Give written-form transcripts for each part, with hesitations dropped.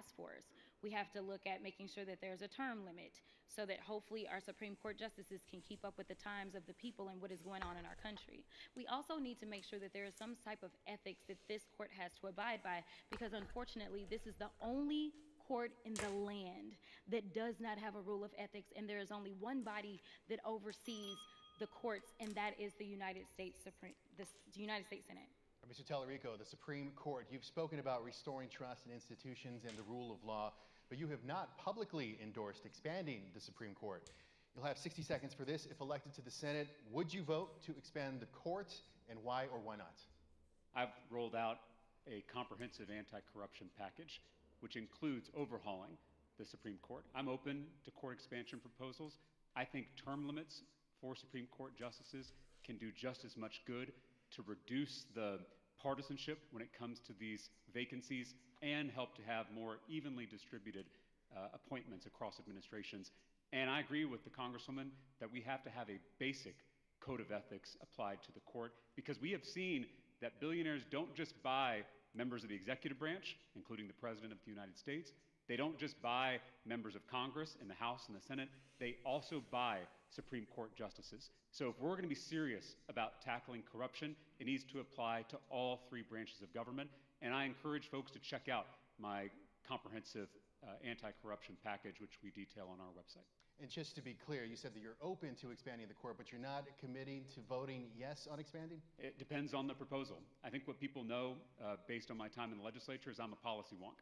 task force. We have to look at making sure that there's a term limit so that hopefully our Supreme Court justices can keep up with the times of the people and what is going on in our country. We also need to make sure that there is some type of ethics that this court has to abide by, because unfortunately this is the only court in the land that does not have a rule of ethics, and there is only one body that oversees the courts, and that is the United States Senate. Mr. Tallarico, the Supreme Court, you've spoken about restoring trust in institutions and the rule of law, but you have not publicly endorsed expanding the Supreme Court. You'll have 60 seconds for this. If elected to the Senate, would you vote to expand the court, and why or why not? I've rolled out a comprehensive anti-corruption package, which includes overhauling the Supreme Court. I'm open to court expansion proposals. I think term limits for Supreme Court justices can do just as much good to reduce the partisanship when it comes to these vacancies and help to have more evenly distributed appointments across administrations. And I agree with the Congresswoman that we have to have a basic code of ethics applied to the court, because we have seen that billionaires don't just buy members of the executive branch, including the President of the United States. They don't just buy members of Congress in the House and the Senate. They also buy Supreme Court justices. So if we're going to be serious about tackling corruption, it needs to apply to all three branches of government. And I encourage folks to check out my comprehensive anti-corruption package, which we detail on our website. And just to be clear, you said that you're open to expanding the court, but you're not committing to voting yes on expanding? It depends on the proposal. I think what people know, based on my time in the legislature, is I'm a policy wonk.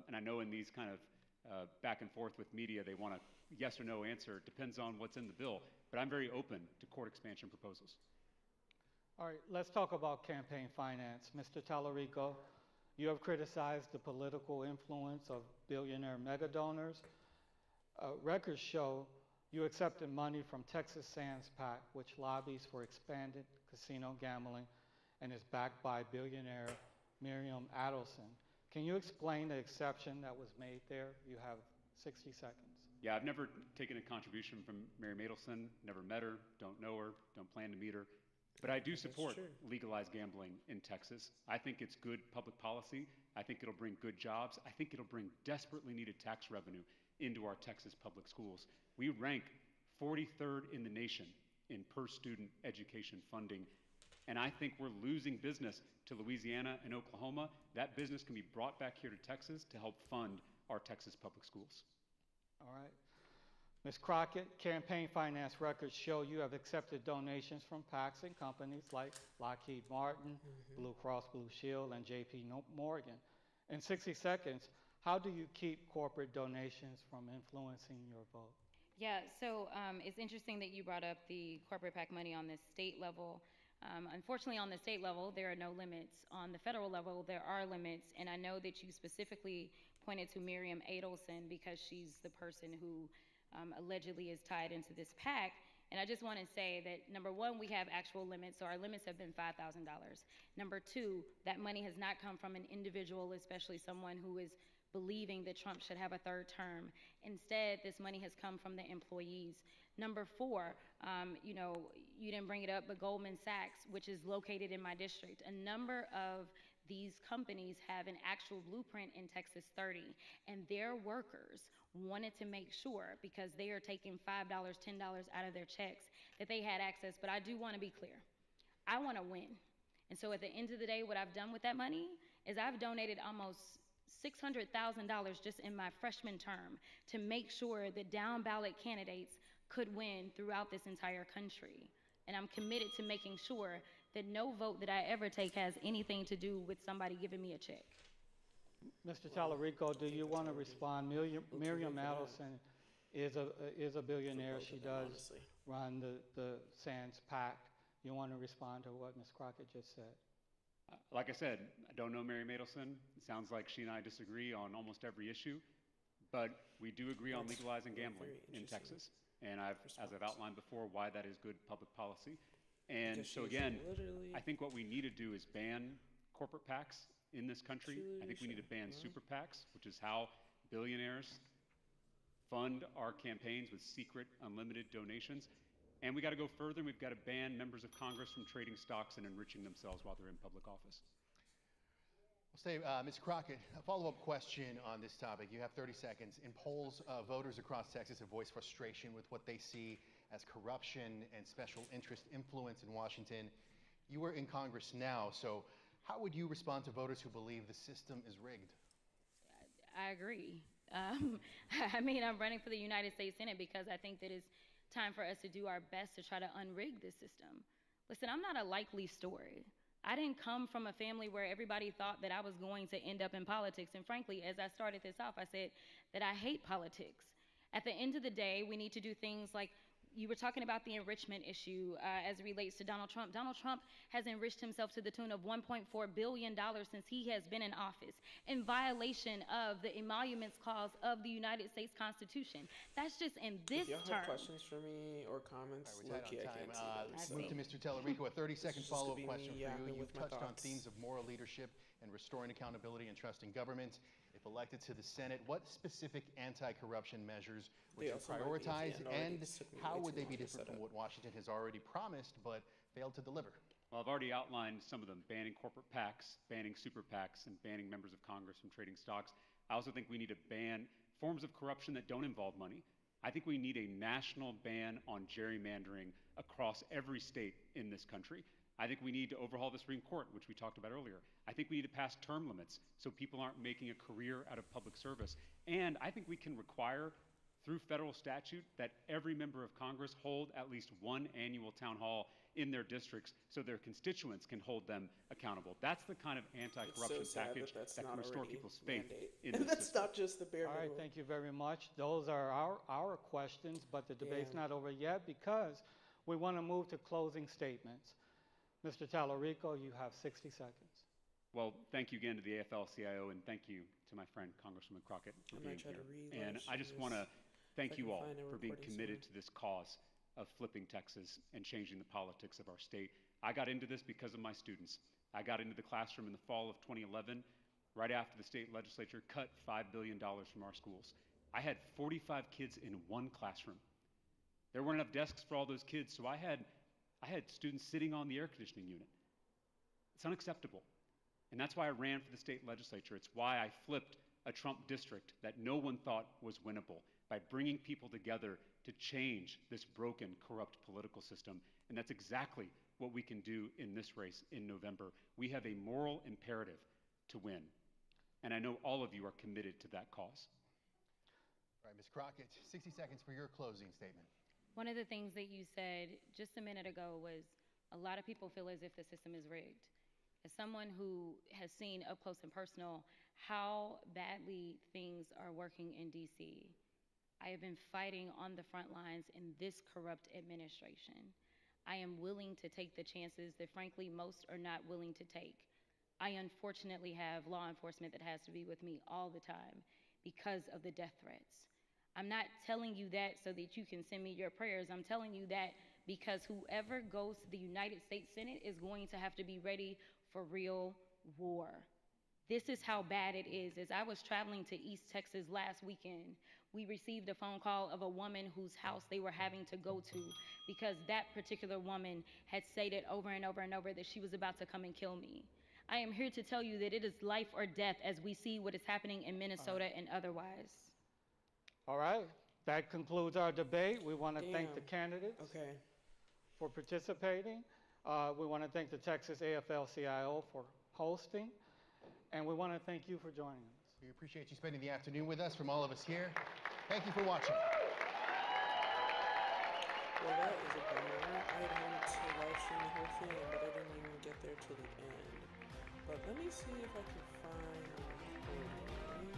And I know in these kind of back and forth with media, they want a yes or no answer. It depends on what's in the bill. But I'm very open to court expansion proposals. All right, let's talk about campaign finance. Mr. Tallarico, you have criticized the political influence of billionaire mega donors. Records show you accepted money from Texas Sands PAC, which lobbies for expanded casino gambling and is backed by billionaire Miriam Adelson. Can you explain the exception that was made there? You have 60 seconds. Yeah, I've never taken a contribution from Miriam Adelson, never met her, don't know her, don't plan to meet her. But I do support legalized gambling in Texas. I think it's good public policy. I think it'll bring good jobs. I think it'll bring desperately needed tax revenue into our Texas public schools. We rank 43rd in the nation in per student education funding. And I think we're losing business to Louisiana and Oklahoma. That business can be brought back here to Texas to help fund our Texas public schools. All right. Ms. Crockett, campaign finance records show you have accepted donations from PACs and companies like Lockheed Martin, Blue Cross Blue Shield, and JP Morgan. In 60 seconds, how do you keep corporate donations from influencing your vote? Yeah, so it's interesting that you brought up the corporate PAC money on the state level. Unfortunately, on the state level, there are no limits. On the federal level, there are limits, and I know that you specifically pointed to Miriam Adelson because she's the person who allegedly is tied into this PAC. And I just want to say that, number one, we have actual limits, so our limits have been $5,000. Number two, that money has not come from an individual, especially someone who is believing that Trump should have a third term. Instead, this money has come from the employees. Number four, you know, you didn't bring it up, but Goldman Sachs, which is located in my district, a number of these companies have an actual blueprint in Texas 30, and their workers wanted to make sure, because they are taking $5, $10 out of their checks, that they had access. But I do want to be clear. I want to win. And so at the end of the day, what I've done with that money is I've donated almost $600,000 just in my freshman term to make sure that down ballot candidates could win throughout this entire country. And I'm committed to making sure that no vote that I ever take has anything to do with somebody giving me a check. Mr. Tallarico, do you want to respond? Miriam Adelson is a billionaire. She does run the Sands PAC. You want to respond to what Ms. Crockett just said? Like I said, I don't know Miriam Adelson. It sounds like she and I disagree on almost every issue, but we do agree on legalizing gambling in Texas. And as I've outlined before, why that is good public policy. And so again, I think what we need to do is ban corporate PACs in this country. I think we need to ban super PACs, which is how billionaires fund our campaigns with secret, unlimited donations. And we got to go further, and we've got to ban members of Congress from trading stocks and enriching themselves while they're in public office. Say, Ms. Crockett, a follow-up question on this topic. You have 30 seconds. In polls, voters across Texas have voiced frustration with what they see as corruption and special interest influence in Washington. You are in Congress now, so how would you respond to voters who believe the system is rigged? I agree. I mean, I'm running for the United States Senate because I think that it's time for us to do our best to try to unrig this system. Listen, I'm not a likely story. I didn't come from a family where everybody thought that I was going to end up in politics. And frankly, as I started this off, I said that I hate politics. At the end of the day, we need to do things like you were talking about the enrichment issue as it relates to Donald Trump. Donald Trump has enriched himself to the tune of $1.4 billion since he has been in office in violation of the emoluments clause of the United States Constitution. That's just in this If y'all term. have questions for me or comments, All right, we're tight on time. Let's Move to Mr. Tellerico. A 30-second This is just to follow-up be question me for you. yapping You've with my touched on thoughts. themes of moral leadership and restoring accountability and trust in government. If elected to the Senate, what specific anti-corruption measures would They you also marked me at the prioritize, end already. and This took me how way would too they long be to different set from up. what Washington has already promised but failed to deliver? Well, I've already outlined some of them: banning corporate PACs, banning super PACs, and banning members of Congress from trading stocks. I also think we need to ban forms of corruption that don't involve money. I think we need a national ban on gerrymandering across every state in this country. I think we need to overhaul the Supreme Court, which we talked about earlier. I think we need to pass term limits so people aren't making a career out of public service. And I think we can require, through federal statute, that every member of Congress hold at least one annual town hall in their districts so their constituents can hold them accountable. That's the kind of anti-corruption It's so sad package that's that not can restore already people's faith mandate. in And this that's system. not just the bare All right, minimum. thank you very much. Those are our questions, but the debate's Yeah. not over yet because we want to move to closing statements. Mr. Tallarico, you have 60 seconds. Well, thank you again to the AFL-CIO, and thank you to my friend Congresswoman Crockett for I being might try here. to read And while I she just is- want to if thank I you can all find a for being recording committed somewhere. to this cause of flipping Texas and changing the politics of our state. I got into this because of my students. I got into the classroom in the fall of 2011, right after the state legislature cut $5 billion from our schools. I had 45 kids in one classroom. There weren't enough desks for all those kids, so I had students sitting on the air conditioning unit. It's unacceptable. And that's why I ran for the state legislature. It's why I flipped a Trump district that no one thought was winnable, by bringing people together to change this broken, corrupt political system. And that's exactly what we can do in this race in November. We have a moral imperative to win. And I know all of you are committed to that cause. All right, Ms. Crockett, 60 seconds for your closing statement. One of the things that you said just a minute ago was a lot of people feel as if the system is rigged. As someone who has seen up close and personal how badly things are working in DC, I have been fighting on the front lines in this corrupt administration. I am willing to take the chances that frankly most are not willing to take. I unfortunately have law enforcement that has to be with me all the time because of the death threats. I'm not telling you that so that you can send me your prayers. I'm telling you that because whoever goes to the United States Senate is going to have to be ready for real war. This is how bad it is. As I was traveling to East Texas last weekend, we received a phone call of a woman whose house they were having to go to because that particular woman had stated over and over and over that she was about to come and kill me. I am here to tell you that it is life or death as we see what is happening in Minnesota and otherwise. All right, that concludes our debate. We want to thank the Damn. candidates Okay. for participating. We want to thank the Texas AFL-CIO for hosting, and we want to thank you for joining us. We appreciate you spending the afternoon with us. From all of us here, thank you for watching. Well, that is a bummer. I had wanted to live stream the whole thing, but I didn't even get there till the end. But let me see if I can find the recording.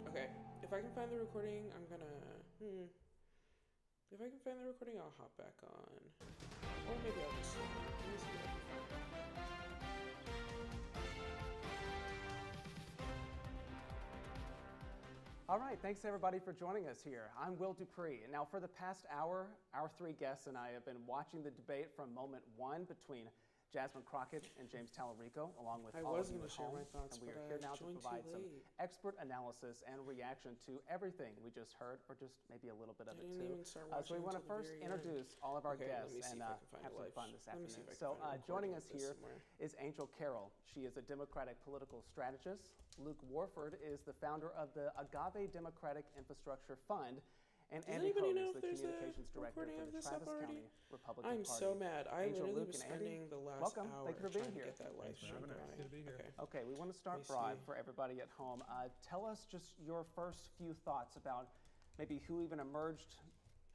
Okay, if I can find the recording, I'm gonna. If I can find the recording, I'll hop back on. Or maybe I'll just. Let me see what I can find. All right, thanks everybody for joining us here. I'm Will Dupree, and now for the past hour, our three guests and I have been watching the debate from moment one between Jasmine Crockett and James Tallarico, along with I all of was you going at to share home. my thoughts, And we but are here I now to joined provide too some late. expert analysis and reaction to everything we just heard, or just maybe a little bit I of it didn't too. even start So we watching want to until the first very end. introduce all of our Okay, let guests me see and if I can find have a some live- fun this let me see afternoon. if I can So find a joining recording us of this here somewhere. is Angel Carroll. She is a Democratic political strategist. Luke Warford is the founder of the Agave Democratic Infrastructure Fund. And Does Andy anybody Hogue know is if the there's a communications director recording for of the this up Travis already? County Republican I'm Party. so mad. I Angel, literally Luke, was and Andy, spending the last welcome. hour Thank you for trying being to here. get that live stream going. Good to be here. Okay, Okay. we want to start Let me broad see. for everybody at home. Tell us just your first few thoughts about maybe who even emerged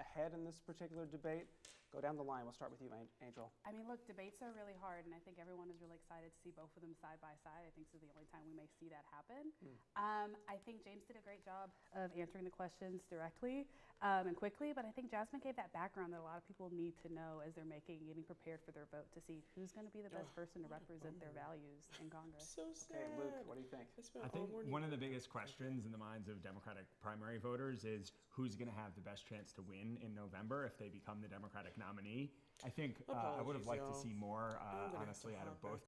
ahead in this particular debate. Go down the line. We'll start with you, Angel. I mean, look, debates are really hard, and I think everyone is really excited to see both of them side by side. I think this is the only time we may see that happen. I think James did a great job of answering the questions directly and quickly, but I think Jasmine gave that background that a lot of people need to know as they're getting prepared for their vote to see who's going to be the best person to represent their values in Congress. So Okay, sad. Luke, what do you think? spent I all think morning one of the thinking biggest questions in the minds of Democratic primary voters is who's going to have the best chance to win in November if they become the Democratic nominee. I think I would have Apologies, liked to y'all. see more, I'm gonna have honestly, to out of hop both